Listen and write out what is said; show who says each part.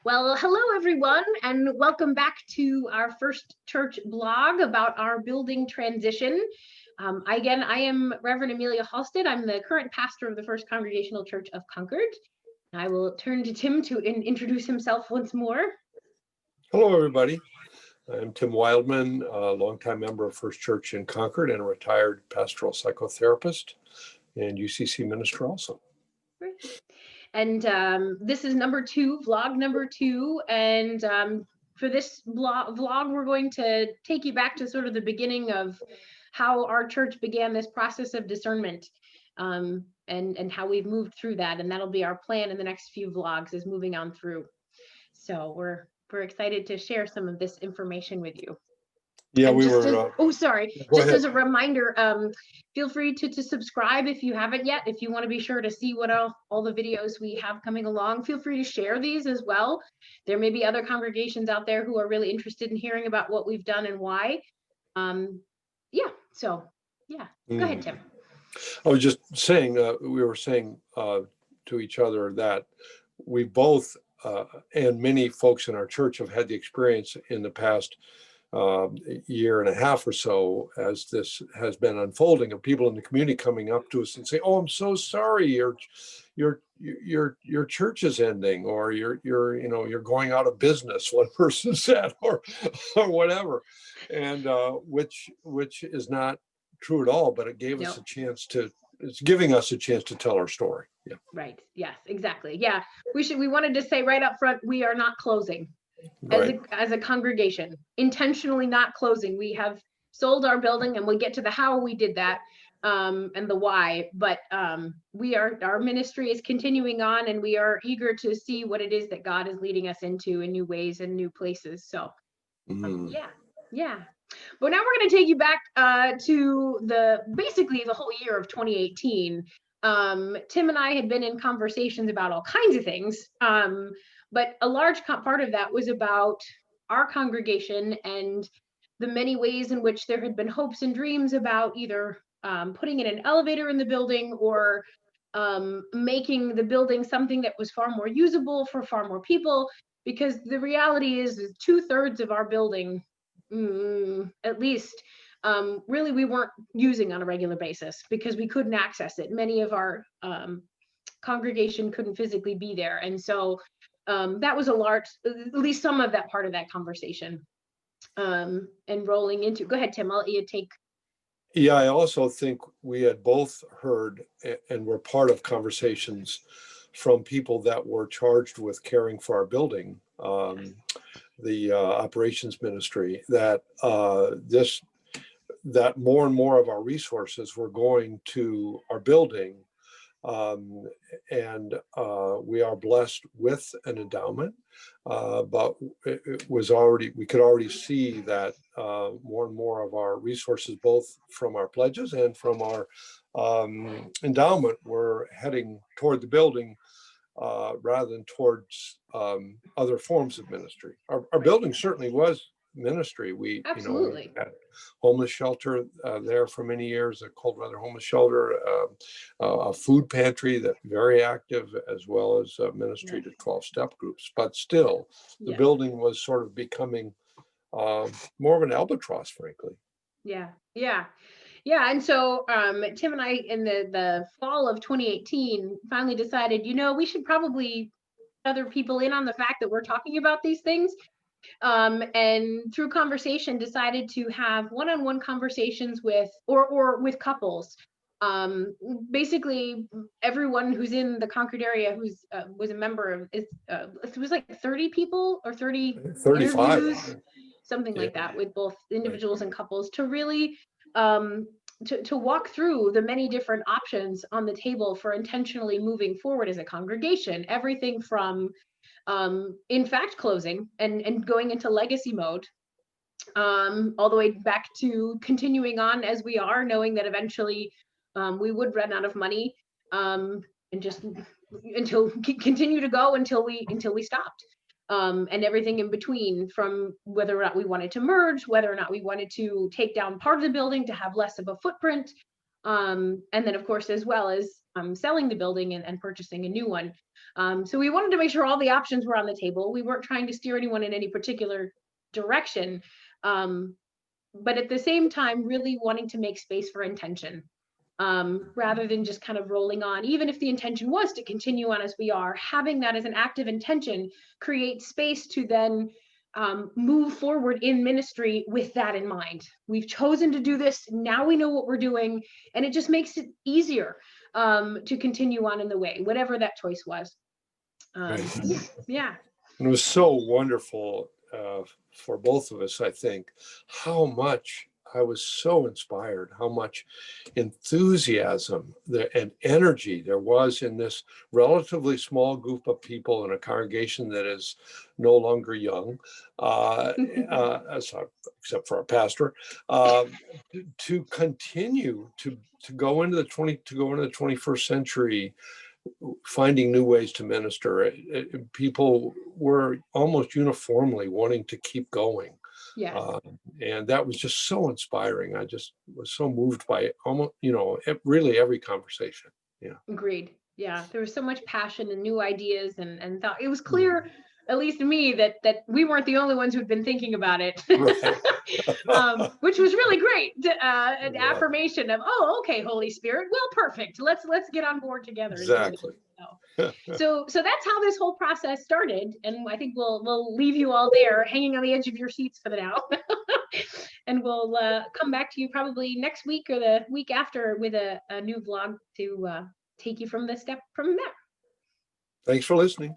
Speaker 1: Well, hello everyone, and welcome back to our first church blog about our building transition. I am Reverend Amelia Halstead. I'm the current pastor of the First Congregational Church of Concord. I will turn to Tim to introduce himself once more.
Speaker 2: Hello, everybody. I'm Tim Wildman, a longtime member of First Church in Concord and a retired pastoral psychotherapist and UCC minister also.
Speaker 1: And this is vlog number two. And for this vlog, we're going to take you back to sort of the beginning of how our church began this process of discernment, and how we've moved through that. And that'll be our plan in the next few vlogs, is moving on through. So we're excited to share some of this information with you.
Speaker 2: Yeah,
Speaker 1: and
Speaker 2: we were.
Speaker 1: Just as a reminder, feel free to subscribe if you haven't yet. If you want to be sure to see what all the videos we have coming along, feel free to share these as well. There may be other congregations out there who are really interested in hearing about what we've done and why. Go ahead, Tim.
Speaker 2: I was just saying, we were saying to each other that we both and many folks in our church have had the experience in the past year and a half or so, as this has been unfolding, of people in the community coming up to us and say, "Oh, I'm so sorry, your church is ending, or you're going out of business," one person said, or whatever, and which is not true at all, but it gave us a chance to. It's giving us a chance to tell our story. Yeah.
Speaker 1: Right. Yes. Exactly. Yeah. We wanted to say right up front, we are not closing.
Speaker 2: Right.
Speaker 1: As a congregation, intentionally not closing. We have sold our building, and we'll get to the how we did that, and the why, but our ministry is continuing on, and we are eager to see what it is that God is leading us into in new ways and new places. So yeah. But now we're going to take you back to basically the whole year of 2018. Tim and I had been in conversations about all kinds of things, but a large part of that was about our congregation and the many ways in which there had been hopes and dreams about either putting in an elevator in the building, or making the building something that was far more usable for far more people. Because the reality is 2/3 of our building, at least, really we weren't using on a regular basis because we couldn't access it. Many of our congregation couldn't physically be there. And so that was at least some of that part of that conversation. And rolling into, go ahead, Tim, I'll let you take.
Speaker 2: Yeah, I also think we had both heard and were part of conversations from people that were charged with caring for our building, the operations ministry, that that more and more of our resources were going to our building. And we are blessed with an endowment, but it was we could already see that more and more of our resources, both from our pledges and from our endowment, were heading toward the building rather than towards other forms of ministry. Our building certainly was ministry. We
Speaker 1: Absolutely.
Speaker 2: We had homeless shelter there for many years, a cold weather homeless shelter, a food pantry that very active, as well as ministry to 12-step groups. But still, the building was sort of becoming more of an albatross, frankly.
Speaker 1: Yeah. And so Tim and I, in the fall of 2018, finally decided, we should probably let other people in on the fact that we're talking about these things. And through conversation, decided to have one-on-one conversations with with couples. Basically, everyone who's in the Concord area who's was a member of it was like 30 people or
Speaker 2: 35
Speaker 1: interviews, something like that, with both individuals and couples, to really to walk through the many different options on the table for intentionally moving forward as a congregation. Everything from in fact closing and going into legacy mode, all the way back to continuing on as we are, knowing that eventually we would run out of money, and just continue to go until we stopped, and everything in between, from whether or not we wanted to merge, whether or not we wanted to take down part of the building to have less of a footprint, and then of course, as well as selling the building and purchasing a new one. So we wanted to make sure all the options were on the table. We weren't trying to steer anyone in any particular direction, but at the same time, really wanting to make space for intention, rather than just kind of rolling on. Even if the intention was to continue on as we are, having that as an active intention creates space to then move forward in ministry with that in mind. We've chosen to do this. Now we know what we're doing, and it just makes it easier to continue on in the way, whatever that choice was.
Speaker 2: Right.
Speaker 1: Yeah.
Speaker 2: And it was so wonderful for both of us, I think, how much I was so inspired, how much enthusiasm and energy there was in this relatively small group of people in a congregation that is no longer young, except for our pastor, to continue to go into the 21st century, finding new ways to minister. People were almost uniformly wanting to keep going.
Speaker 1: Yes.
Speaker 2: And that was just so inspiring. I just was so moved by almost, really every conversation. Yeah.
Speaker 1: Agreed. Yeah. There was so much passion and new ideas and thought. It was clear, at least to me, that we weren't the only ones who'd been thinking about it.
Speaker 2: Right.
Speaker 1: Which was really great. An
Speaker 2: Yeah.
Speaker 1: affirmation of, oh, okay, Holy Spirit, well, perfect. Let's get on board together.
Speaker 2: Exactly.
Speaker 1: So that's how this whole process started, and I think we'll leave you all there, hanging on the edge of your seats for the now, and we'll come back to you probably next week or the week after with a new vlog to take you from the step from there.
Speaker 2: Thanks for listening.